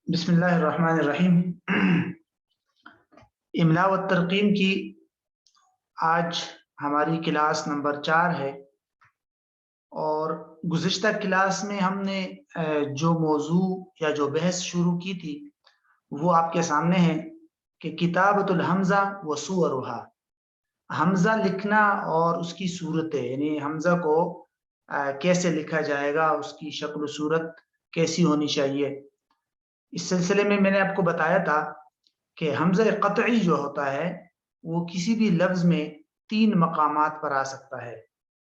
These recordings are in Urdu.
بسم اللہ الرحمن الرحیم۔ املا و ترقیم کی آج ہماری کلاس نمبر 4 ہے، اور گزشتہ کلاس میں ہم نے جو موضوع یا جو بحث شروع کی تھی وہ آپ کے سامنے ہے کہ کتابت الحمزہ و صورہا، حمزہ لکھنا اور اس کی صورتیں، یعنی حمزہ کو کیسے لکھا جائے گا، اس کی شکل و صورت کیسی ہونی چاہیے۔ اس سلسلے میں نے آپ کو بتایا تھا کہ حمزہ قطعی جو ہوتا ہے وہ کسی بھی لفظ میں 3 مقامات پر آ سکتا ہے۔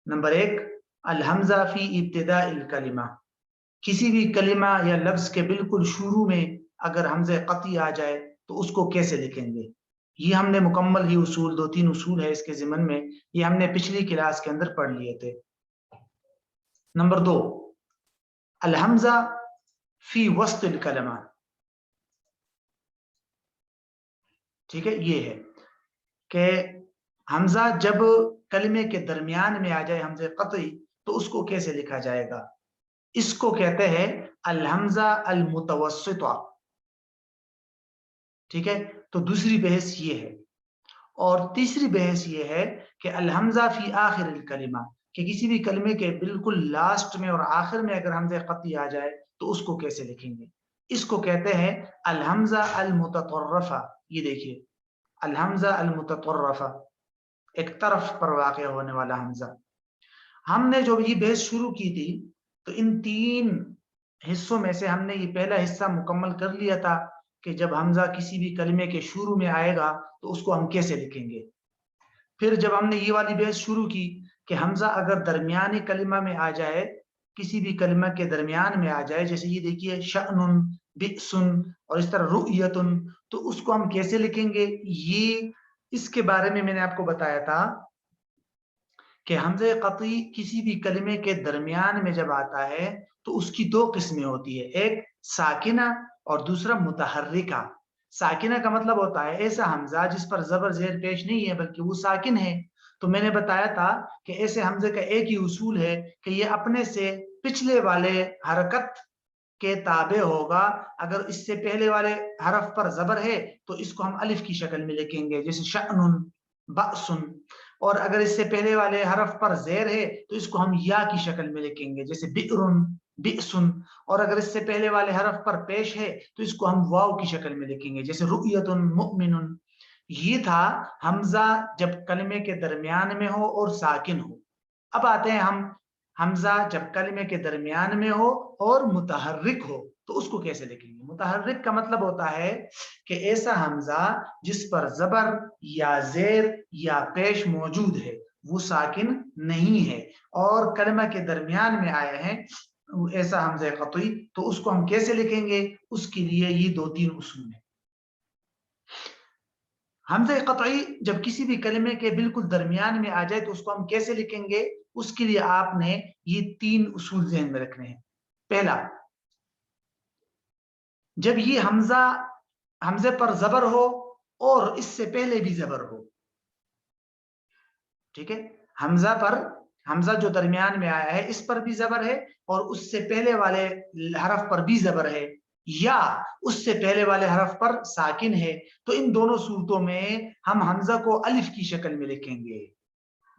نمبر 1، الحمزہ فی ابتداء الکلمہ، کسی بھی کلمہ یا لفظ کے بالکل شروع میں اگر حمزہ قطعی آ جائے تو اس کو کیسے لکھیں گے۔ یہ ہم نے مکمل ہی اصول 2-3 اصول ہے اس کے ضمن میں، یہ ہم نے پچھلی کلاس کے اندر پڑھ لیے تھے۔ نمبر 2، الحمزہ فی وسط الکلمہ، ٹھیک ہے، یہ ہے کہ حمزہ جب کلمے کے درمیان میں آ جائے حمزہ قطعی تو اس کو کیسے لکھا جائے گا۔ اس کو کہتے ہیں الحمزہ المتوسطہ، ٹھیک ہے۔ تو دوسری بحث یہ ہے، اور تیسری بحث یہ ہے کہ الحمزہ فی آخر الکلمہ، کہ کسی بھی کلمے کے بالکل لاسٹ میں اور آخر میں اگر حمزہ قطعی آ جائے تو اس کو کیسے لکھیں گے۔ اس کو کہتے ہیں الحمزہ المتطرفہ۔ یہ دیکھیے، الحمزہ المتطرفہ، ایک طرف پر واقع ہونے والا حمزہ۔ ہم نے جو یہ بحث شروع کی تھی تو ان 3 حصوں میں سے ہم نے یہ پہلا حصہ مکمل کر لیا تھا کہ جب حمزہ کسی بھی کلمے کے شروع میں آئے گا تو اس کو ہم کیسے لکھیں گے۔ پھر جب ہم نے یہ والی بحث شروع کی کہ حمزہ اگر درمیانی کلمہ میں آ جائے، کسی بھی کلمہ کے درمیان میں آ جائے، جیسے یہ دیکھیے شأن، بئس اور اس طرح رؤیت، تو اس کو ہم کیسے لکھیں گے۔ یہ اس کے بارے میں نے آپ کو بتایا تھا کہ حمزہ قطعی کسی بھی کلمے کے درمیان میں جب آتا ہے تو اس کی 2 قسمیں ہوتی ہے، ایک ساکنہ اور دوسرا متحرکہ۔ ساکنہ کا مطلب ہوتا ہے ایسا حمزہ جس پر زبر زیر پیش نہیں ہے بلکہ وہ ساکن ہے۔ تو میں نے بتایا تھا کہ ایسے حمزے کا ایک ہی اصول ہے کہ یہ اپنے سے پچھلے والے حرکت کے تابع ہوگا۔ اگر اس سے پہلے والے حرف پر زبر ہے تو اس کو ہم الف کی شکل میں لکھیں گے، جیسے شأن، بأس، اور اگر اس سے پہلے والے حرف پر زیر ہے تو اس کو ہم یا کی شکل میں لکھیں گے، جیسے بئر، بئس، اور اگر اس سے پہلے والے حرف پر پیش ہے تو اس کو ہم واو کی شکل میں لکھیں گے، جیسے رؤیت، مؤمن۔ یہ تھا حمزہ جب کلمے کے درمیان میں ہو اور ساکن ہو۔ اب آتے ہیں ہم حمزہ جب کلمے کے درمیان میں ہو اور متحرک ہو تو اس کو کیسے لکھیں گے۔ متحرک کا مطلب ہوتا ہے کہ ایسا حمزہ جس پر زبر یا زیر یا پیش موجود ہے، وہ ساکن نہیں ہے اور کلمہ کے درمیان میں آئے ہیں، ایسا حمزہ قطعی، تو اس کو ہم کیسے لکھیں گے۔ اس کے لیے یہ 2-3 اصول ہیں۔ حمزہ قطعی جب کسی بھی کلمے کے بالکل درمیان میں آ جائے تو اس کو ہم کیسے لکھیں گے۔ اس کے لیے آپ نے یہ 3 اصول ذہن میں رکھنے ہیں۔ پہلا، جب یہ حمزے پر زبر ہو اور اس سے پہلے بھی زبر ہو، ٹھیک ہے، حمزہ جو درمیان میں آیا ہے اس پر بھی زبر ہے اور اس سے پہلے والے حرف پر بھی زبر ہے، یا اس سے پہلے والے حرف پر ساکن ہے، تو ان دونوں صورتوں میں ہم حمزہ کو الف کی شکل میں لکھیں گے،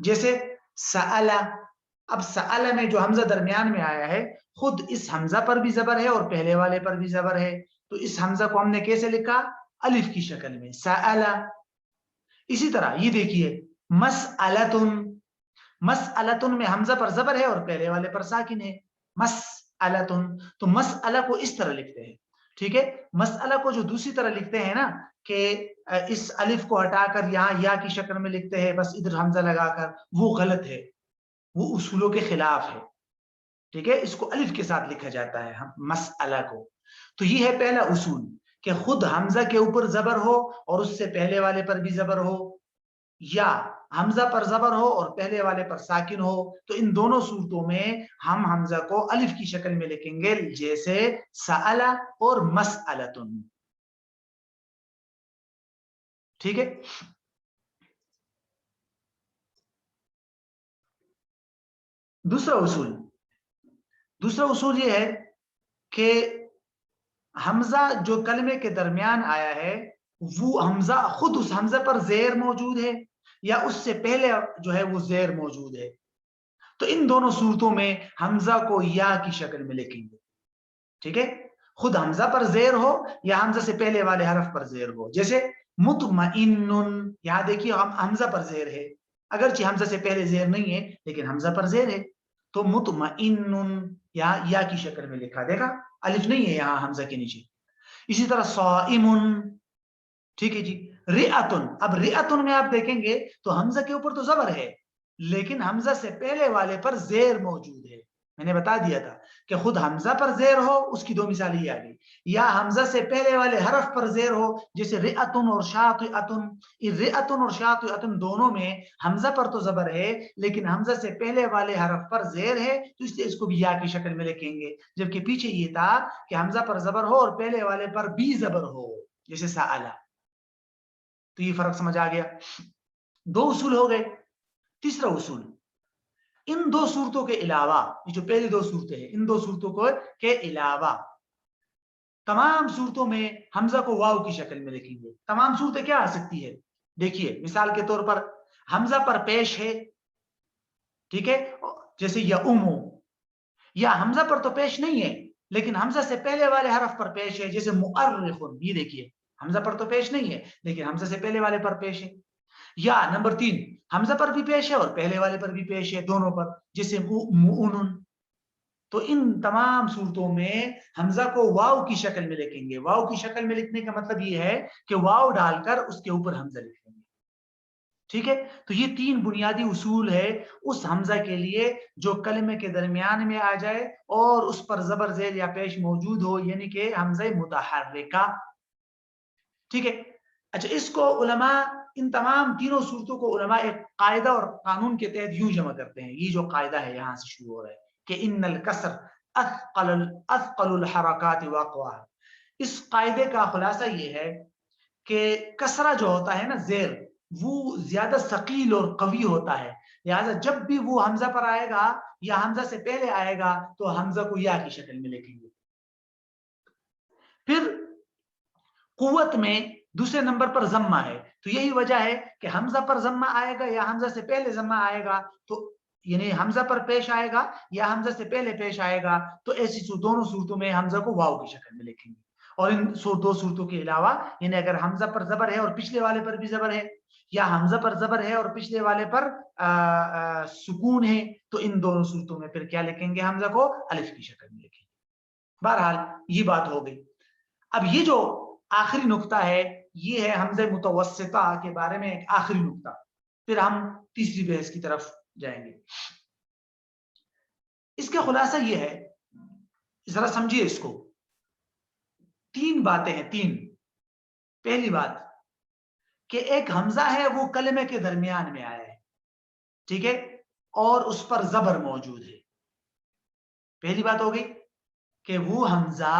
جیسے سأل۔ اب سأل میں جو حمزہ درمیان میں آیا ہے خود اس حمزہ پر بھی زبر ہے اور پہلے والے پر بھی زبر ہے، تو اس حمزہ کو ہم نے کیسے لکھا، الف کی شکل میں، سأل۔ اسی طرح یہ دیکھیے مسألۃ، مسألۃ میں حمزہ پر زبر ہے اور پہلے والے پر ساکن ہے، مسألۃ، تو مسئلہ کو اس طرح لکھتے ہیں، ٹھیک ہے۔ مسئلہ کو جو دوسری طرح لکھتے ہیں نا، کہ اس الف کو ہٹا کر یہاں یا کی شکل میں لکھتے ہیں بس ادھر حمزہ لگا کر، وہ غلط ہے، وہ اصولوں کے خلاف ہے، ٹھیک ہے۔ اس کو الف کے ساتھ لکھا جاتا ہے مسئلہ کو۔ تو یہ ہے پہلا اصول کہ خود حمزہ کے اوپر زبر ہو اور اس سے پہلے والے پر بھی زبر ہو، یا حمزہ پر زبر ہو اور پہلے والے پر ساکن ہو، تو ان دونوں صورتوں میں ہم حمزہ کو الف کی شکل میں لکھیں گے، جیسے سأل اور مسألۃ، ٹھیک ہے۔ دوسرا اصول یہ ہے کہ حمزہ جو کلمے کے درمیان آیا ہے وہ حمزہ خود اس حمزہ پر زیر موجود ہے یا اس سے پہلے جو ہے وہ زیر موجود ہے. تو ان دونوں صورتوں میں حمزہ کو یا کی شکل میں لکھیں گے. ٹھیک ہے, خود حمزہ پر زیر ہو یا حمزہ سے پہلے والے حرف پر زیر ہو. جیسے مطمئن, یہاں دیکھیے حمزہ پر زیر ہے, اگرچہ حمزہ سے پہلے زیر نہیں ہے لیکن حمزہ پر زیر ہے. تو مطمئن یہاں یا کی شکل میں لکھا, دیکھا الف نہیں ہے یہاں حمزہ کے نیچے. اسی طرح صائم, ٹھیک ہے جی. رئتن, اب رئتن میں آپ دیکھیں گے تو حمزہ کے اوپر تو زبر ہے لیکن حمزہ سے پہلے والے پر زیر موجود ہے. میں نے بتا دیا تھا کہ خود حمزہ پر زیر ہو, اس کی دو مثالیں یہ آ گئی, یا حمزہ سے پہلے والے حرف پر زیر ہو جیسے رئتن اور شاطئتن. رئتن اور شاطئتن دونوں میں حمزہ پر تو زبر ہے لیکن حمزہ سے پہلے والے حرف پر زیر ہے, تو اس لیے اس کو بھی یا کی شکل میں لکھیں گے. جبکہ پیچھے یہ تھا کہ حمزہ پر زبر ہو اور پہلے والے پر بھی زبر ہو جیسے سألا. تو یہ فرق سمجھ آ گیا. دو اصول ہو گئے. تیسرا اصول, ان دو صورتوں کے علاوہ, یہ جو پہلی دو صورتیں ہیں ان دو صورتوں کے علاوہ تمام صورتوں میں حمزہ کو واو کی شکل میں لکھیں گے. تمام صورتیں کیا آ سکتی ہے, دیکھیے مثال کے طور پر حمزہ پر پیش ہے, ٹھیک ہے, جیسے یؤمو, یا حمزہ پر تو پیش نہیں ہے لیکن حمزہ سے پہلے والے حرف پر پیش ہے جیسے مؤرخ. یہ دیکھیے حمزہ پر تو پیش نہیں ہے لیکن حمزہ سے پہلے والے پر پیش ہے. یا نمبر 3, حمزہ پر بھی پیش ہے اور پہلے والے پر بھی پیش ہے, دونوں پر, جیسے مؤمن. تو ان تمام صورتوں میں حمزہ کو واو کی شکل میں لکھیں گے. واو کی شکل میں لکھنے کا مطلب یہ ہے کہ واو ڈال کر اس کے اوپر حمزہ لکھیں گے. ٹھیک ہے, تو یہ 3 بنیادی اصول ہے اس حمزہ کے لیے جو کلمے کے درمیان میں آ جائے اور اس پر زبر زیر یا پیش موجود ہو, یعنی کہ حمزہ متحرکہ. ٹھیک ہے. اچھا, اس کو علماء, ان تمام تینوں صورتوں کو علماء ایک قاعدہ اور قانون کے تحت یوں جمع کرتے ہیں. یہ جو قاعدہ ہے یہاں سے شروع ہو رہا ہے کہ ان الکسر اثقل الحرکات واقواها. اس قاعدے کا خلاصہ یہ ہے کہ کسرہ جو ہوتا ہے نا, زیر, وہ زیادہ ثقیل اور قوی ہوتا ہے. لہذا جب بھی وہ حمزہ پر آئے گا یا حمزہ سے پہلے آئے گا تو حمزہ کو یا کی شکل میں لکھیں گے. پھر قوت میں دوسرے نمبر پر ضمہ ہے, تو یہی وجہ ہے کہ حمزہ پر ضمہ آئے گا یا حمزہ سے پہلے ضمہ آئے گا, تو یعنی حمزہ پر پیش آئے گا یا حمزہ سے پہلے پیش آئے گا, تو ایسی دونوں صورتوں میں حمزہ کو واو کی شکل میں لکھیں گے. اور ان دو صورتوں کے علاوہ, یعنی اگر حمزہ پر زبر ہے اور پچھلے والے پر بھی زبر ہے, یا حمزہ پر زبر ہے اور پچھلے والے پر سکون ہے, تو ان دونوں صورتوں میں پھر کیا لکھیں گے, حمزہ کو الف کی شکل میں لکھیں گے. بہرحال یہ بات ہو گئی. اب یہ جو آخری نقطہ ہے یہ ہے حمزہ متوسطہ کے بارے میں ایک آخری نقطہ, پھر ہم تیسری بحث کی طرف جائیں گے. اس کا خلاصہ یہ ہے, ذرا سمجھیے اس کو. 3 باتیں ہیں, 3. پہلی بات کہ ایک حمزہ ہے وہ کلمے کے درمیان میں آیا ہے, ٹھیک ہے, اور اس پر زبر موجود ہے. پہلی بات ہو گئی کہ وہ حمزہ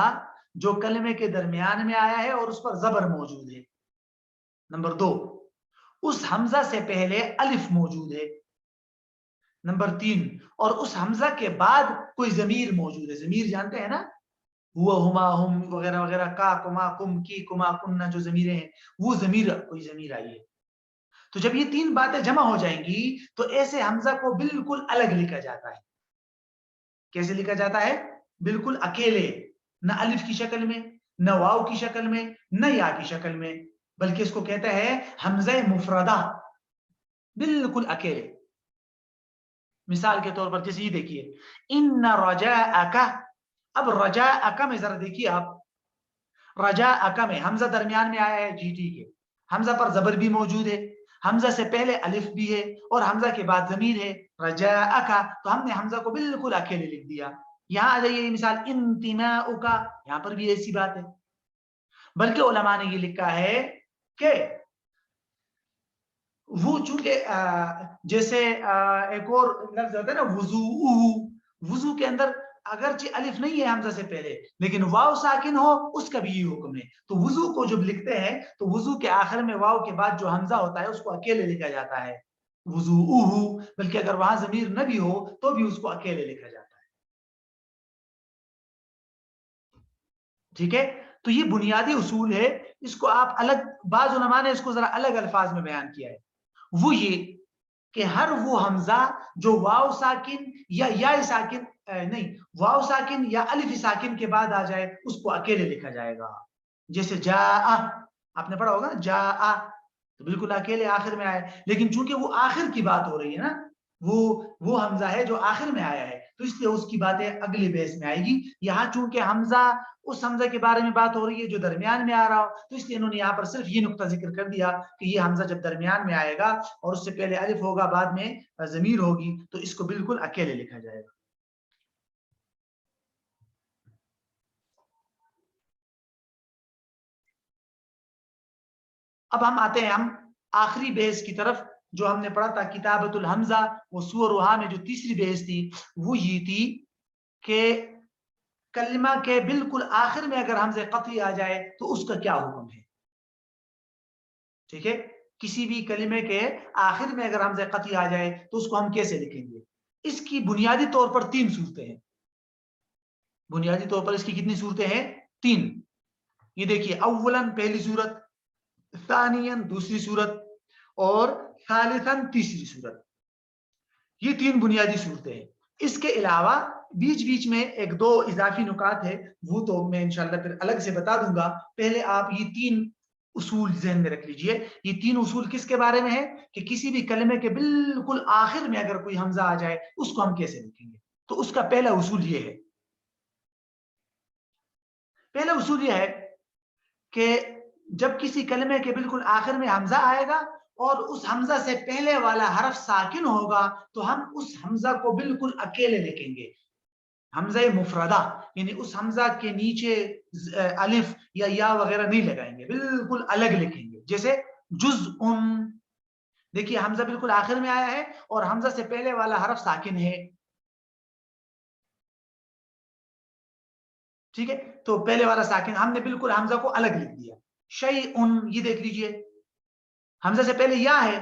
جو کلمے کے درمیان میں آیا ہے اور اس پر زبر موجود ہے. نمبر 2, اس حمزہ سے پہلے الف موجود ہے. نمبر 3, اور اس حمزہ کے بعد کوئی ضمیر موجود ہے. ضمیر جانتے ہیں نا, ہوا, ہما, ہم وغیرہ وغیرہ, کا, کما, کم, کی, کما, کننا, جو ضمیریں ہیں وہ کوئی ضمیر آئی ہے. تو جب یہ 3 باتیں جمع ہو جائیں گی تو ایسے حمزہ کو بالکل الگ لکھا جاتا ہے. کیسے لکھا جاتا ہے؟ بالکل اکیلے, نہ الف کی شکل میں, نہ واو کی شکل میں, نہ یا کی شکل میں, بلکہ اس کو کہتا ہے حمزہ مفردہ, بالکل اکیلے. مثال کے طور پر جیسے یہ دیکھیے, ان رجاءک. اب رجاءک میں ذرا دیکھیے آپ, رجاءک میں حمزہ درمیان میں آیا ہے, جی ٹھیک ہے, حمزہ پر زبر بھی موجود ہے, حمزہ سے پہلے الف بھی ہے اور حمزہ کے بعد ضمیر ہے رجاءک, تو ہم نے حمزہ کو بالکل اکیلے لکھ دیا. یہاں آ جائیے مثال انتماؤک, یہاں پر بھی ایسی بات ہے, بلکہ علماء نے یہ لکھا ہے کہ وہ چونکہ جیسے ایک اور لفظ ہوتا ہے نا وضوء, وضو کے اندر اگرچہ الف نہیں ہے حمزہ سے پہلے لیکن واو ساکن ہو, اس کا بھی یہ حکم ہے. تو وضو کو جب لکھتے ہیں تو وضو کے آخر میں واو کے بعد جو حمزہ ہوتا ہے اس کو اکیلے لکھا جاتا ہے وضوء, بلکہ اگر وہاں ضمیر نہ بھی ہو تو بھی اس کو اکیلے لکھا جاتا ہے. ٹھیک ہے، تو یہ بنیادی اصول ہے، اس کو آپ الگ، بعض علماء نے اس کو ذرا الگ الفاظ میں بیان کیا ہے، وہ یہ کہ ہر وہ حمزہ جو واو ساکن یا یا ساکن نہیں، واو ساکن یا الف ساکن کے بعد آ جائے اس کو اکیلے لکھا جائے گا. جیسے جاء، آپ نے پڑھا ہوگا نا جاء، تو بالکل اکیلے آخر میں آئے، لیکن چونکہ وہ آخر کی بات ہو رہی ہے نا، وہ حمزہ ہے جو آخر میں آیا ہے، تو اس لیے اس کی باتیں اگلے بیس میں آئے گی. یہاں چونکہ حمزہ، اس حمزہ کے بارے میں بات ہو رہی ہے جو درمیان میں آ رہا ہو، تو اس لیے انہوں نے یہاں پر صرف یہ نقطہ ذکر کر دیا کہ یہ حمزہ جب درمیان میں آئے گا اور اس سے پہلے الف ہوگا، بعد میں ضمیر ہوگی، تو اس کو بالکل اکیلے لکھا جائے گا. اب ہم آتے ہیں ہم آخری بحث کی طرف جو ہم نے پڑھا تھا کتابت الحمزہ، وہ سور وہا میں جو تیسری بحث تھی وہ یہ تھی کہ کلمہ کے بالکل آخر میں اگر حمزہ قطعی آ جائے تو اس کا کیا حکم ہے. ٹھیک ہے، کسی بھی کلمے کے آخر میں اگر حمزہ قطعی آ جائے تو اس کو ہم کیسے لکھیں گے. اس کی بنیادی طور پر 3 صورتیں ہیں. بنیادی طور پر اس کی کتنی صورتیں ہیں؟ 3. یہ دیکھیے، اولاً پہلی صورت، ثانیاً دوسری صورت، اور ثالثاً تیسری صورت. یہ 3 بنیادی صورتیں ہیں. اس کے علاوہ بیچ بیچ میں ایک دو اضافی نکات ہے، وہ تو میں انشاءاللہ پھر الگ سے بتا دوں گا. پہلے آپ یہ 3 اصول ذہن میں رکھ لیجئے. یہ 3 اصول کس کے بارے میں ہے کہ کسی بھی کلمے کے بالکل آخر میں اگر کوئی حمزہ آ جائے اس کو ہم کیسے لکھیں گے. تو اس کا پہلا اصول یہ ہے، پہلا اصول یہ ہے کہ جب کسی کلمے کے بالکل آخر میں حمزہ آئے گا اور اس حمزہ سے پہلے والا حرف ساکن ہوگا تو ہم اس حمزہ کو بالکل اکیلے لکھیں گے. حمزہ مفردہ، یعنی اس حمزہ کے نیچے الف یا یا وغیرہ نہیں لگائیں گے، بالکل الگ لکھیں گے. جیسے جزء، دیکھیے حمزہ بالکل آخر میں آیا ہے اور حمزہ سے پہلے والا حرف ساکن ہے. ٹھیک ہے، تو پہلے والا ساکن ہم نے بالکل حمزہ کو الگ لکھ دیا. شیء، یہ دیکھ لیجئے حمزہ سے پہلے یا ہے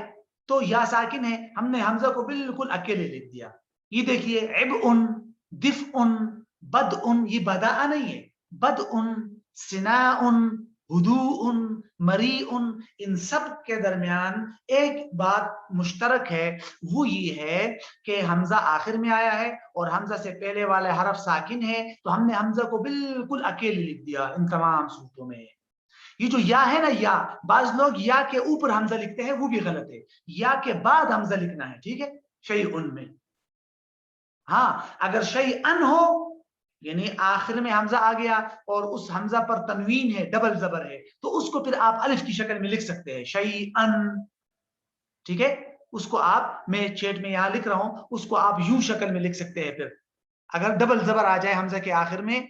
تو یا ساکن ہے، ہم نے حمزہ کو بالکل اکیلے لکھ دیا. یہ دیکھیے عبء، دفء، بدء، یہ بدأ نہیں ہے، بدء، سناء، ہدوء، مریء، ان سب کے درمیان ایک بات مشترک ہے، وہ یہ ہے کہ حمزہ آخر میں آیا ہے اور حمزہ سے پہلے والے حرف ساکن ہے، تو ہم نے حمزہ کو بالکل اکیلے لکھ دیا ان تمام صورتوں میں. یہ جو یا ہے نا، یا بعض لوگ یا کے اوپر حمزہ لکھتے ہیں، وہ بھی غلط ہے. یا کے بعد حمزہ لکھنا ہے. ٹھیک ہے، شیء میں. ہاں، اگر شیئن ہو یعنی آخر میں حمزہ آ گیا اور اس حمزہ پر تنوین ہے، ڈبل زبر ہے، تو اس کو پھر آپ الف کی شکل میں لکھ سکتے ہیں، شیئن. ٹھیک ہے، اس کو آپ، میں چیٹ میں یہاں لکھ رہا ہوں، اس کو آپ یوں شکل میں لکھ سکتے ہیں. پھر اگر ڈبل زبر آ جائے حمزہ کے آخر میں،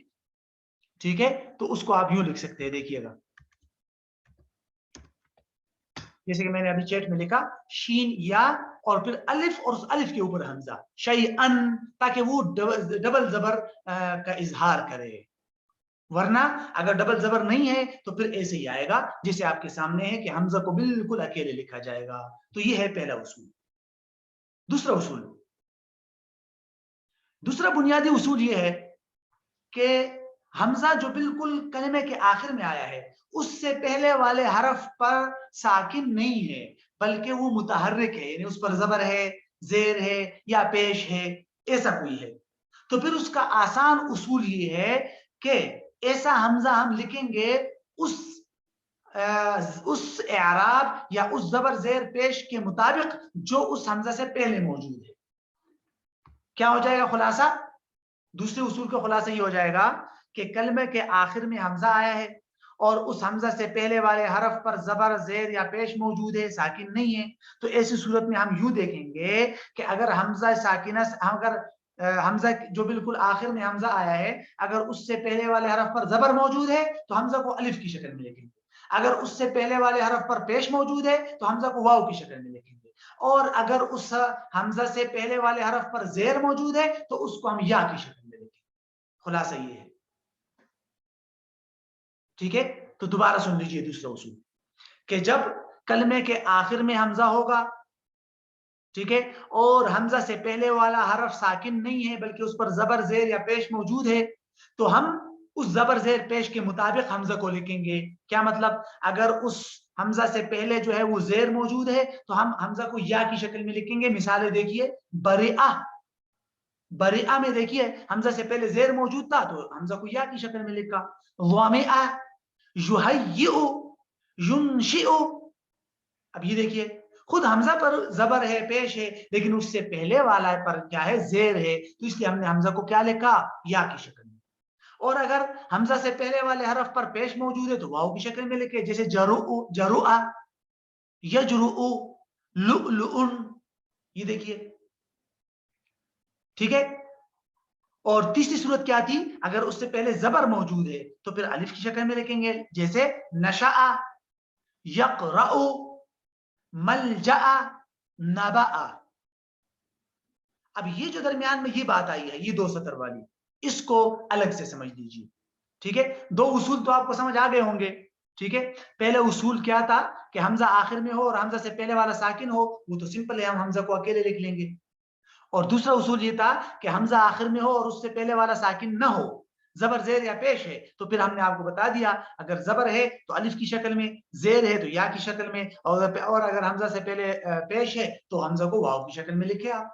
ٹھیک ہے، تو اس کو آپ یوں لکھ سکتے ہیں. دیکھیے گا جیسے کہ میں نے ابھی چیٹ میں لکھا، شین یا اور پھر الف اور اس الف کے اوپر حمزہ، شیئن، تاکہ وہ ڈبل زبر کا اظہار کرے. ورنہ اگر ڈبل زبر نہیں ہے تو پھر ایسے ہی آئے گا جیسے آپ کے سامنے ہے کہ حمزہ کو بالکل اکیلے لکھا جائے گا. تو یہ ہے پہلا اصول. دوسرا اصول، دوسرا بنیادی اصول یہ ہے کہ حمزہ جو بالکل کلمے کے آخر میں آیا ہے اس سے پہلے والے حرف پر ساکن نہیں ہے بلکہ وہ متحرک ہے، یعنی اس پر زبر ہے، زیر ہے یا پیش ہے، ایسا کوئی ہے. تو پھر اس کا آسان اصول یہ ہے کہ ایسا حمزہ ہم لکھیں گے اس اعراب یا اس زبر زیر پیش کے مطابق جو اس حمزہ سے پہلے موجود ہے. کیا ہو جائے گا خلاصہ؟ دوسرے اصول کا خلاصہ یہ ہو جائے گا کہ کلمے کے آخر میں حمزہ آیا ہے اور اس حمزہ سے پہلے والے حرف پر زبر زیر یا پیش موجود ہے، ساکن نہیں ہے، تو ایسی صورت میں ہم یوں دیکھیں گے کہ اگر حمزہ ساکنہ، اگر حمزہ جو بالکل آخر میں حمزہ آیا ہے اگر اس سے پہلے والے حرف پر زبر موجود ہے تو حمزہ کو الف کی شکل میں لکھیں گے. اگر اس سے پہلے والے حرف پر پیش موجود ہے تو حمزہ کو واو کی شکل میں لکھیں گے. اور اگر اس حمزہ سے پہلے والے حرف پر زیر موجود ہے تو اس کو ہم یا کی شکل میں لکھیں. خلاصہ یہ ہے. ٹھیک ہے، تو دوبارہ سن لیجئے دوسرا اصول کہ جب کلمے کے آخر میں حمزہ ہوگا، ٹھیک ہے، اور حمزہ سے پہلے والا حرف ساکن نہیں ہے بلکہ اس پر زبر زیر یا پیش موجود ہے، تو ہم اس زبر زیر پیش کے مطابق حمزہ کو لکھیں گے. کیا مطلب؟ اگر اس حمزہ سے پہلے جو ہے وہ زیر موجود ہے تو ہم حمزہ کو یا کی شکل میں لکھیں گے. مثالیں دیکھیے، برئہ، برئہ میں دیکھیے حمزہ سے پہلے زیر موجود تھا تو حمزہ کو یا کی شکل میں لکھا. ظمئ، یحیئ، ینشئ. اب یہ دیکھیے خود حمزہ پر زبر ہے، پیش ہے، لیکن اس سے پہلے والا پر کیا ہے؟ زیر ہے، تو اس لیے ہم نے حمزہ کو کیا لکھا؟ یا کی شکل میں. اور اگر حمزہ سے پہلے والے حرف پر پیش موجود ہے تو واو کی شکل میں لکھے، جیسے جرؤ، جرؤ، یجرؤ، لؤلؤ. یہ دیکھیے، ٹھیک ہے. اور تیسری صورت کیا تھی؟ اگر اس سے پہلے زبر موجود ہے تو پھر الف کی شکل میں لکھیں گے، جیسے نشأ، یقرأ، ملجأ، نبأ. اب یہ جو درمیان میں یہ بات آئی ہے، یہ 2 سطر والی، اس کو الگ سے سمجھ لیجیے. ٹھیک ہے، 2 اصول تو آپ کو سمجھ آ گئے ہوں گے. ٹھیک ہے، پہلے اصول کیا تھا کہ حمزہ آخر میں ہو اور حمزہ سے پہلے والا ساکن ہو، وہ تو سمپل ہے، ہم حمزہ کو اکیلے لکھ لیں گے. اور دوسرا اصول یہ تھا کہ حمزہ آخر میں ہو اور اس سے پہلے والا ساکن نہ ہو، زبر زیر یا پیش ہے، تو پھر ہم نے آپ کو بتا دیا اگر زبر ہے تو الف کی شکل میں، زیر ہے تو یا کی شکل میں، اور اگر حمزہ سے پہلے پیش ہے تو حمزہ کو واو کی شکل میں لکھے آپ.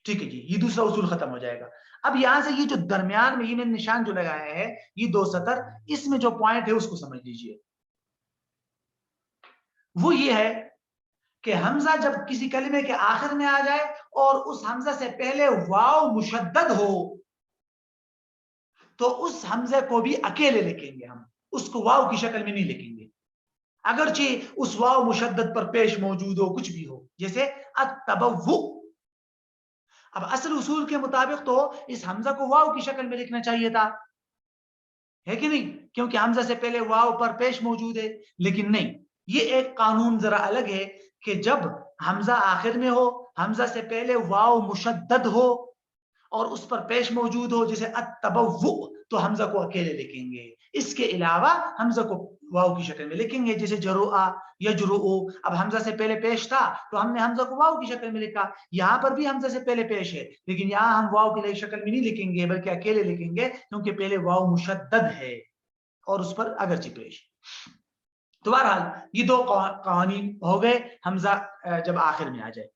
ٹھیک ہے جی، یہ دوسرا اصول ختم ہو جائے گا. اب یہاں سے یہ جو درمیان میں یہ میں نشان جو لگایا ہے، یہ 2 سطر، اس میں جو پوائنٹ ہے اس کو سمجھ لیجیے. وہ یہ ہے کہ حمزہ جب کسی کلمے کے آخر میں آ جائے اور اس حمزہ سے پہلے واو مشدد ہو تو اس حمزے کو بھی اکیلے لکھیں گے، ہم اس کو واو کی شکل میں نہیں لکھیں گے، اگرچہ اس واو مشدد پر پیش موجود ہو، کچھ بھی ہو، جیسے التبوء. اب اصل اصول کے مطابق تو اس حمزہ کو واو کی شکل میں لکھنا چاہیے تھا، ہے کہ نہیں؟ کیونکہ حمزہ سے پہلے واو پر پیش موجود ہے. لیکن نہیں، یہ ایک قانون ذرا الگ ہے کہ جب حمزہ آخر میں ہو، حمزہ سے پہلے واو مشدد ہو اور اس پر پیش موجود ہو، جیسے التبوء، تو حمزہ کو اکیلے لکھیں گے. اس کے علاوہ حمزہ کو واو کی شکل میں لکھیں گے، جیسے جرؤ، یجرؤ. اب حمزہ سے پہلے پیش تھا تو ہم نے حمزہ کو واو کی شکل میں لکھا. یہاں پر بھی حمزہ سے پہلے پیش ہے، لیکن یہاں ہم واو کی شکل میں نہیں لکھیں گے بلکہ اکیلے لکھیں گے، کیونکہ پہلے واو مشدد ہے اور اس پر اگرچہ پیش. تو بہرحال یہ 2 قوانین ہو گئے حمزہ جب آخر میں آ جائے.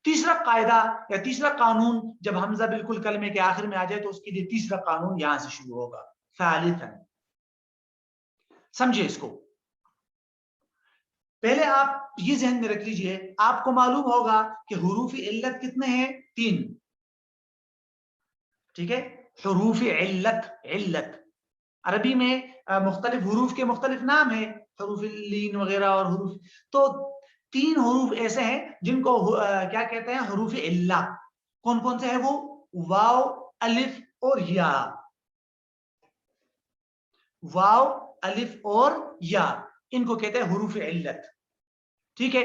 تیسرا قاعدہ یا تیسرا قانون، جب حمزہ بالکل کلمے کے آخر میں آ جائے تو اس کے لیے تیسرا قانون یہاں سے شروع ہوگا. ثالثا، سمجھے اس کو. پہلے آپ یہ ذہن میں رکھ لیجئے، آپ کو معلوم ہوگا کہ حروف علت کتنے ہیں؟ 3. ٹھیک ہے، حروف علت، علت عربی میں مختلف حروف کے مختلف نام ہیں، حروف لین وغیرہ اور حروف. تو 3 حروف ایسے ہیں جن کو کیا کہتے ہیں؟ حروف علہ. کون کون سے ہیں وہ؟ واو، الف اور یا. واو، الف اور یا، ان کو کہتے ہیں حروف علت. ٹھیک ہے،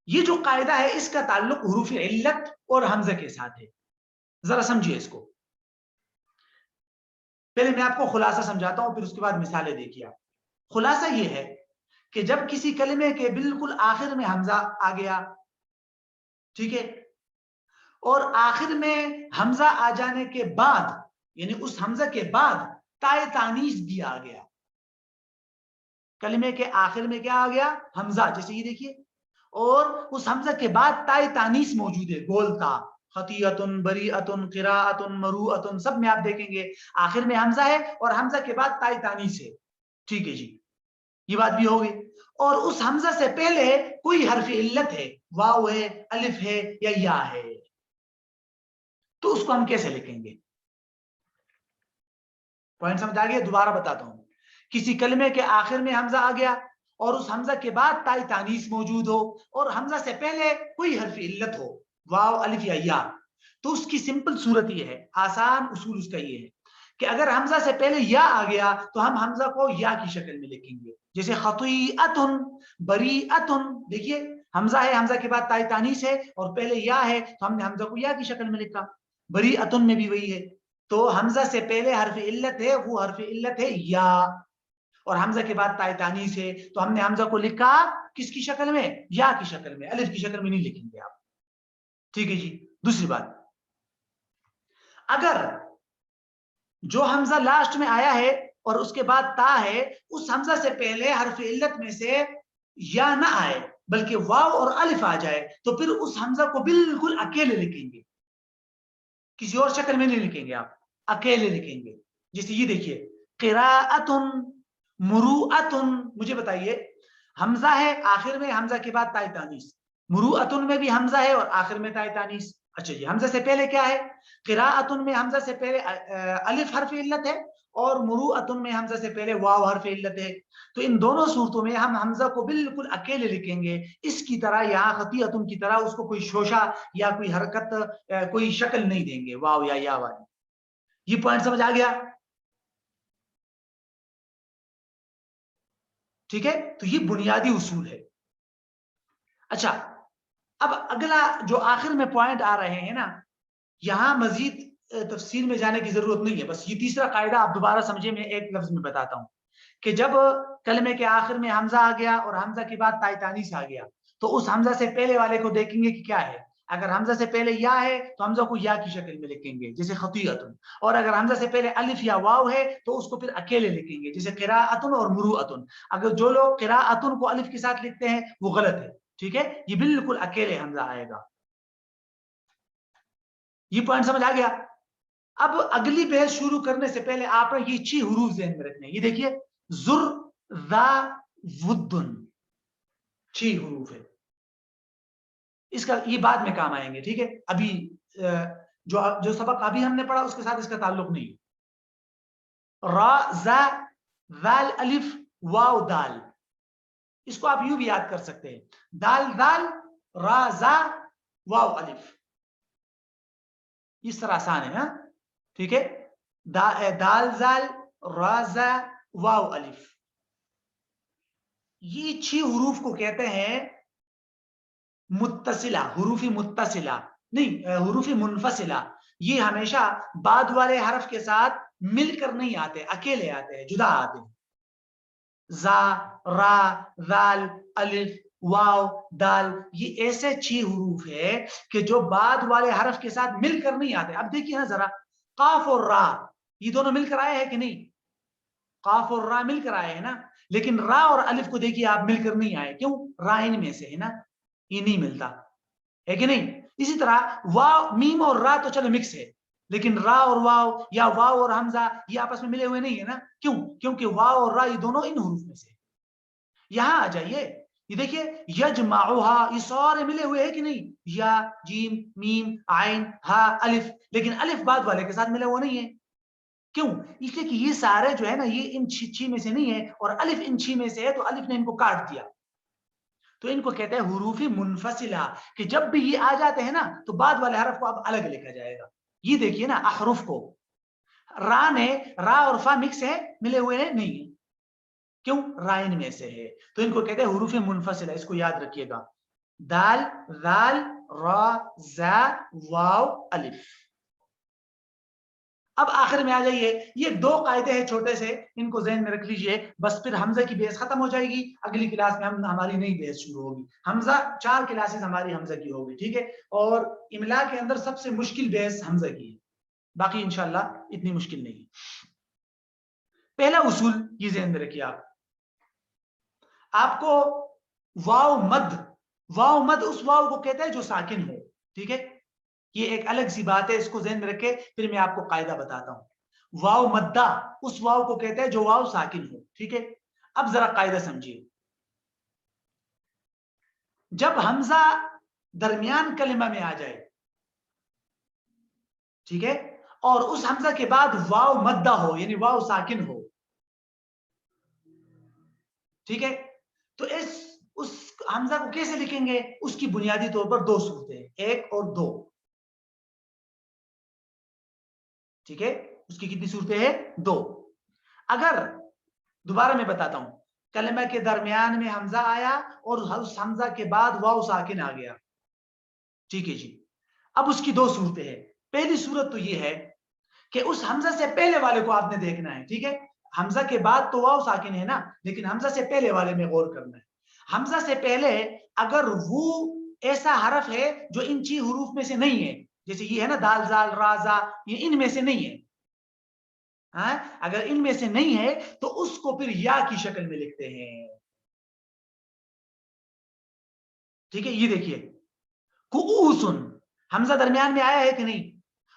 یہ جو قاعدہ ہے اس کا تعلق حروف علت اور حمزہ کے ساتھ ہے. ذرا سمجھیے اس کو. پہلے میں آپ کو خلاصہ سمجھاتا ہوں، پھر اس کے بعد مثالیں دیکھیے آپ. خلاصہ یہ ہے کہ جب کسی کلمے کے بالکل آخر میں حمزہ آ گیا، ٹھیک ہے، اور آخر میں حمزہ آ جانے کے بعد، یعنی اس حمزہ کے بعد تائے تانیث بھی آ گیا. کلمے کے آخر میں کیا آ گیا؟ حمزہ. جیسے یہ دیکھیے، اور اس حمزہ کے بعد تائے تانیث موجود ہے، گولتا، خطیئتن، بریئتن، قراءتن، مروءتن، سب میں آپ دیکھیں گے آخر میں حمزہ ہے اور حمزہ کے بعد تائے تانیث ہے. ٹھیک ہے جی، یہ بات بھی ہوگی. اور اس حمزہ سے پہلے کوئی حرف علت ہے، واو ہے، الف ہے یا یا ہے، تو اس کو ہم کیسے لکھیں گے؟ پوائنٹ سمجھ آ گیا؟ دوبارہ بتاتا ہوں. کسی کلمے کے آخر میں حمزہ آ گیا اور اس حمزہ کے بعد تائی تانیث موجود ہو اور حمزہ سے پہلے کوئی حرف علت ہو، واو، الف یا، تو اس کی سمپل صورت یہ ہے، آسان اصول اس کا یہ ہے کہ اگر حمزہ سے پہلے یا آ گیا تو ہم حمزہ کو یا کی شکل میں لکھیں گے. جیسے خطیئتن، بریئتن، دیکھیے حمزہ ہے، حمزہ کے بعد تائی تانیث ہے اور پہلے یا ہے تو ہم نے حمزہ کو یا کی شکل میں لکھا. بریئتن میں بھی وہی ہے. تو حمزہ سے پہلے حرف علت ہے، وہ حرف علت ہے یا، اور حمزہ کے بعد تائے تانیث ہے تو ہم نے حمزہ کو لکھا کس کی شکل میں؟ یا کی شکل میں، الف کی شکل میں نہیں لکھیں گے آپ. ٹھیک ہے جی. دوسری بات، اگر جو حمزہ لاسٹ میں آیا ہے اور اس کے بعد تا ہے، اس حمزہ سے پہلے حرف علت میں سے یا نہ آئے بلکہ واو اور الف آ جائے تو پھر اس حمزہ کو بالکل اکیلے لکھیں گے، کسی اور شکل میں نہیں لکھیں گے، آپ اکیلے لکھیں گے. جیسے یہ دیکھیے قراءۃ مروءۃ، مجھے بتائیے حمزہ ہے آخر میں، حمزہ کے بعد تائے تانیث، مروءۃ میں بھی حمزہ ہے اور آخر میں تائے تانیث. اچھا جی، حمزہ سے پہلے کیا ہے؟ قراءۃ میں حمزہ سے پہلے الف حرف علت ہے اور مروءۃ میں حمزہ سے پہلے واو حرف علت ہے. تو ان دونوں صورتوں میں ہم حمزہ کو بالکل اکیلے لکھیں گے، اس کی طرح یہاں خطیۃ کی طرح اس کو کوئی شوشہ یا کوئی حرکت کوئی شکل نہیں دیں گے واو یا والی. یہ پوائنٹ سمجھ آ گیا؟ ٹھیک ہے، تو یہ بنیادی اصول ہے. اچھا، اب اگلا جو آخر میں پوائنٹ آ رہے ہیں نا، یہاں مزید تفصیل میں جانے کی ضرورت نہیں ہے، بس یہ تیسرا قاعدہ آپ دوبارہ سمجھے، میں ایک لفظ میں بتاتا ہوں کہ جب کلمے کے آخر میں حمزہ آ گیا اور حمزہ کے بعد تائے تانیث آ گیا تو اس حمزہ سے پہلے والے کو دیکھیں گے کہ کیا ہے. اگر حمزہ سے پہلے یا ہے تو حمزہ کو یا کی شکل میں لکھیں گے جیسے خطیۃ، اور اگر حمزہ سے پہلے الف یا واو ہے تو اس کو پھر اکیلے لکھیں گے جیسے قراءۃ اور مروءۃ. اگر جو لوگ قراءۃ کو الف کے ساتھ لکھتے ہیں وہ غلط ہے. ٹھیک ہے، یہ بالکل اکیلے حمزہ آئے گا. یہ پوائنٹ سمجھ آ گیا؟ اب اگلی بحث شروع کرنے سے پہلے آپ نے یہ 6 حروف ذہن میں رکھنے ہیں. یہ دیکھیے زر ذا ودن 6 حروف ہے، اس کا یہ بعد میں کام آئیں گے. ٹھیک ہے، ابھی جو سبق ابھی ہم نے پڑھا اس کے ساتھ اس کا تعلق نہیں. را زا ذال الف واو دال، اس کو آپ یوں بھی یاد کر سکتے ہیں، دال دال را زا واو الف، اس طرح آسان ہے. ہاں ٹھیک ہے، دال زال را زا واو الف، یہ 6 حروف کو کہتے ہیں متصلہ، حروف متصلہ نہیں، حروف منفصلہ. یہ ہمیشہ بعد والے حرف کے ساتھ مل کر نہیں آتے، اکیلے آتے ہیں، جدا آتے ہیں. زا را ذال الف واو دال، یہ ایسے 6 حروف ہے کہ جو بعد والے حرف کے ساتھ مل کر نہیں آتے. اب دیکھیے نا ذرا، قاف اور را یہ دونوں مل کر آئے ہیں کہ نہیں؟ قاف اور را مل کر آئے ہیں نا، لیکن را اور الف کو دیکھیے آپ مل کر نہیں آئے. کیوں؟ را ان میں سے ہے نا، یہ نہیں ملتا ہے کہ نہیں. اسی طرح واو میم اور را تو چلو مکس ہے، لیکن را اور واو یا واو اور حمزہ یہ آپس میں ملے ہوئے نہیں ہے نا. کیوں؟ کیونکہ واو اور را یہ دونوں ان حروف میں سے. یہاں آ جائیے، یہ دیکھیے یجمعھا، یہ سارے ملے ہوئے ہیں کہ نہیں، یا جیم میم عین ہا الف، لیکن الف بعد والے کے ساتھ ملے ہوئے نہیں ہے. کیوں؟ اس لیے کہ یہ سارے جو ہے نا یہ ان 6 میں سے نہیں ہے اور الف ان 6 میں سے ہے، تو الف نے ان کو کاٹ دیا. تو ان کو کہتے ہیں حروف منفصلہ، کہ جب بھی یہ آ جاتے ہیں نا تو بعد والے حرف کو اب الگ لکھا جائے گا. یہ دیکھیے نا احرف کو، را نے را اور فا مکس ہے، ملے ہوئے ہیں نہیں ہے. کیوں؟ را ان میں سے ہے، تو ان کو کہتے ہیں حروف منفصلہ. اس کو یاد رکھیے گا، دال ذال را زا واو الف. اب آخر میں آ جائیے، یہ 2 قاعدے ہیں چھوٹے سے، ان کو ذہن میں رکھ لیجئے، بس پھر حمزہ کی بحث ختم ہو جائے گی. اگلی کلاس میں ہماری نئی بحث شروع ہوگی. حمزہ 4 کلاسز ہماری حمزہ کی ہوگی. ٹھیک ہے، اور املا کے اندر سب سے مشکل بحث حمزہ کی ہے، باقی انشاءاللہ اتنی مشکل نہیں. پہلا اصول یہ ذہن میں رکھیے، آپ کو واو مد اس واو کو کہتا ہے جو ساکن ہو. ٹھیک ہے، یہ ایک الگ سی بات ہے، اس کو ذہن میں رکھے، پھر میں آپ کو قاعدہ بتاتا ہوں. واو مدہ اس واو کو کہتے ہیں جو واو ساکن ہو. ٹھیک ہے، اب ذرا قاعدہ سمجھیے. جب حمزہ درمیان کلمہ میں آ جائے، ٹھیک ہے، اور اس حمزہ کے بعد واو مدہ ہو یعنی واو ساکن ہو، ٹھیک ہے، تو اس حمزہ کو کیسے لکھیں گے؟ اس کی بنیادی طور پر 2 صورتیں، 1 اور 2. ٹھیک ہے، اس کی کتنی صورتیں ہیں؟ 2. اگر دوبارہ میں بتاتا ہوں، کلمہ کے درمیان میں حمزہ آیا اور اس حمزہ کے بعد واو ساکن آ گیا. ٹھیک ہے جی، اب اس کی 2 صورتیں ہیں. پہلی صورت تو یہ ہے کہ اس حمزہ سے پہلے والے کو آپ نے دیکھنا ہے. ٹھیک ہے، حمزہ کے بعد تو واو ساکن ہے نا، لیکن حمزہ سے پہلے والے میں غور کرنا ہے. حمزہ سے پہلے اگر وہ ایسا حرف ہے جو ان 6 حروف میں سے نہیں ہے، جیسے یہ ہے نا دال زال را زا، یہ ان میں سے نہیں ہے، ہاں اگر ان میں سے نہیں ہے تو اس کو پھر یا کی شکل میں لکھتے ہیں. ٹھیک ہے یہ دیکھیے کؤوسن حمزہ درمیان میں آیا ہے کہ نہیں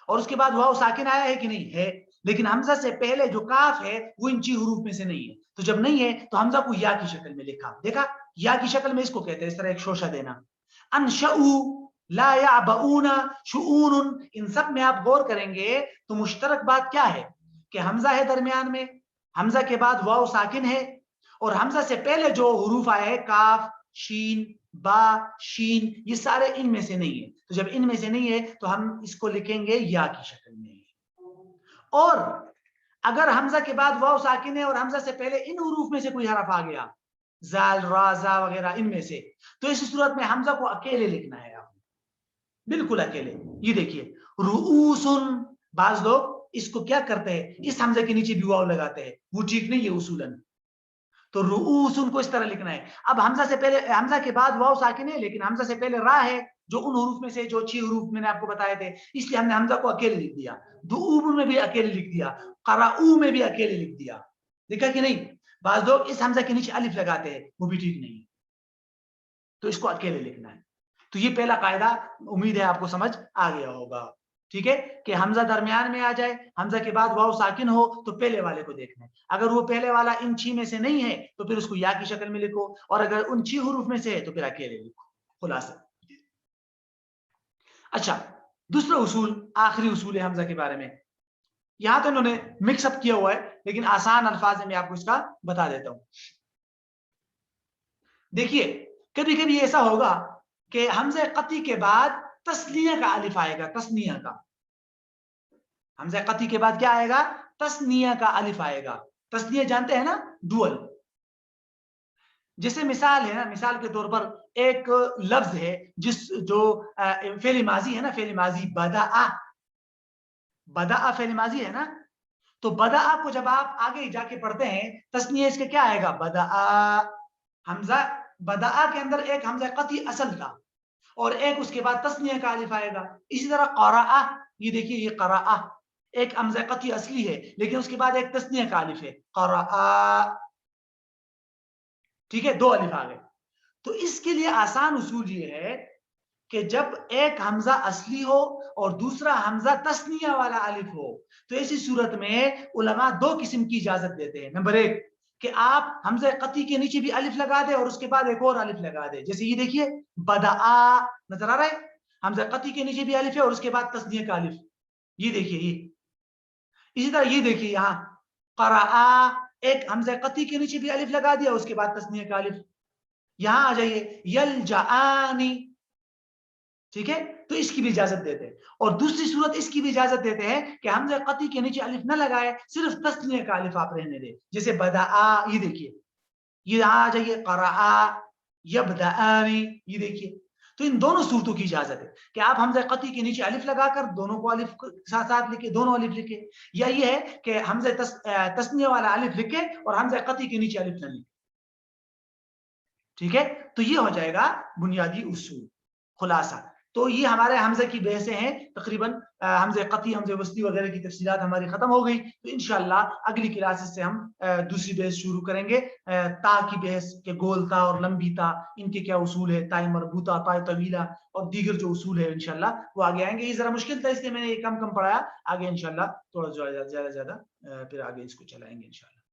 اور اس کے بعد واو ساکن آیا ہے کہ نہیں ہے لیکن حمزہ سے پہلے جو کاف ہے وہ ان چی حروف میں سے نہیں ہے تو جب نہیں ہے تو حمزہ کو یا کی شکل میں لکھا دیکھا یا کی شکل میں اس کو کہتے ہیں اس طرح ایک شوشہ دینا انشؤ لا یعبؤون شؤون ان سب میں آپ غور کریں گے تو مشترک بات کیا ہے کہ حمزہ ہے درمیان میں حمزہ کے بعد واو ساکن ہے اور حمزہ سے پہلے جو حروف آئے ہیں کاف شین با شین یہ سارے ان میں سے نہیں ہے تو جب ان میں سے نہیں ہے تو ہم اس کو لکھیں گے یا کی شکل میں اور اگر حمزہ کے بعد واو ساکن ہے اور حمزہ سے پہلے ان حروف میں سے کوئی حرف آ گیا زال را زا وغیرہ ان میں سے تو اس صورت میں حمزہ کو اکیلے لکھنا ہے آپ بالکل اکیلے یہ دیکھیے رؤوسن بعض لوگ اس کو کیا کرتے ہیں اس حمزے کے نیچے بھی واو لگاتے ہیں وہ ٹھیک نہیں ہے اصولاً تو رؤوسن کو اس طرح لکھنا ہے اب حمزہ سے پہلے حمزہ کے بعد واو ساکن ہے لیکن حمزہ سے پہلے را ہے جو ان حروف میں سے جو 6 حروف میں نے آپ کو بتائے تھے اس لیے ہم نے حمزہ کو اکیلے لکھ دیا دؤوب میں بھی اکیلے لکھ دیا قرؤ میں بھی اکیلے لکھ دیا دیکھا کہ نہیں بعض لوگ اس حمزہ کے نیچے الف لگاتے ہیں وہ بھی ٹھیک نہیں تو اس کو اکیلے لکھنا ہے تو یہ پہلا قاعدہ امید ہے آپ کو سمجھ آ گیا ہوگا ٹھیک ہے کہ حمزہ درمیان میں آ جائے حمزہ کے بعد واو ساکن ہو تو پہلے والے کو دیکھنا ہے اگر وہ پہلے والا ان چھ میں سے نہیں ہے تو پھر اس کو یا کی شکل میں لکھو اور اگر ان 6 حروف میں سے ہے تو پھر اکیلے لکھو خلاصہ اچھا دوسرا اصول آخری اصول ہے حمزہ کے بارے میں یہاں تو انہوں نے مکس اپ کیا ہوا ہے لیکن آسان الفاظ میں آپ کو اس کا بتا دیتا ہوں دیکھیے کبھی کبھی ایسا ہوگا کہ حمزہ قطعی کے بعد تسنیہ کا الف آئے گا تسنیہ کا حمزہ قطعی کے بعد کیا آئے گا تسنیہ کا الف آئے گا تسنیہ جانتے ہیں نا ڈوئل جیسے مثال ہے نا مثال کے طور پر ایک لفظ ہے جس جو فعل ماضی ہے نا فعل ماضی بدأ فعل ماضی ہے نا تو بدأ کو جب آپ آگے جا کے پڑھتے ہیں تسنیہ اس کے کیا آئے گا بدأ حمزہ بدأ کے اندر ایک حمزہ قطعی اصل کا اور ایک اس کے بعد تسنیہ کا الف آئے گا اسی طرح قرأ یہ دیکھیے یہ قرأ ایک حمزہ قطعی اصلی ہے لیکن اس کے بعد ایک تسنیہ کا الف ہے قرأ ٹھیک ہے دو الف آ گئے تو اس کے لیے آسان اصول یہ ہے کہ جب ایک حمزہ اصلی ہو اور دوسرا حمزہ تسنیہ والا الف ہو تو ایسی صورت میں علماء دو قسم کی اجازت دیتے ہیں نمبر ایک کہ آپ حمزہ قطعی کے نیچے بھی الف لگا دیں اور اس کے بعد ایک اور الف لگا دیں جیسے یہ دیکھیے بدأ نظر آ رہا ہے حمزہ قطعی کے نیچے بھی الف ہے اور اس کے بعد تسنیہ کا الف یہ دیکھیے یہ اسی طرح یہ دیکھیے یہاں قرأ ایک حمزہ قطعی کے نیچے بھی الف لگا دیا اس کے بعد تسنیہ کا الف یہاں آ جائیے یلجآنی ٹھیک ہے تو اس کی بھی اجازت دیتے ہیں اور دوسری صورت اس کی بھی اجازت دیتے ہیں کہ حمزہ قطعی کے نیچے الف نہ لگائے صرف تسنیہ کا الف آپ رہنے دیں جیسے بدأ یہ دیکھیے یہ یہاں آ جائیے قرأ یبدأنی یہ دیکھیے تو ان دونوں صورتوں کی اجازت ہے کہ آپ حمزہ قطعی کے نیچے الف لگا کر دونوں کو الف ساتھ ساتھ لکھے دونوں الف لکھے یا یہ ہے کہ حمزہ تسنیہ والا الف لکھے اور حمزہ قطعی کے نیچے الف نہ لکھے ٹھیک ہے تو یہ ہو جائے گا بنیادی اصول خلاصہ تو یہ ہمارے حمزہ کی بحثیں ہیں تقریباً حمزہ قطعی حمزہ وصلی وغیرہ کی تفصیلات ہماری ختم ہو گئی تو انشاءاللہ اگلی کلاسز سے ہم دوسری بحث شروع کریں گے تا کی بحث کہ گول تا اور لمبی تا ان کے کیا اصول ہے تائے مربوطہ تائے طویلہ اور دیگر جو اصول ہے انشاءاللہ وہ آگے آئیں گے یہ ذرا مشکل تھا اس لیے میں نے یہ کم پڑھایا آگے انشاءاللہ تھوڑا زیادہ پھر آگے اس کو چلائیں گے انشاءاللہ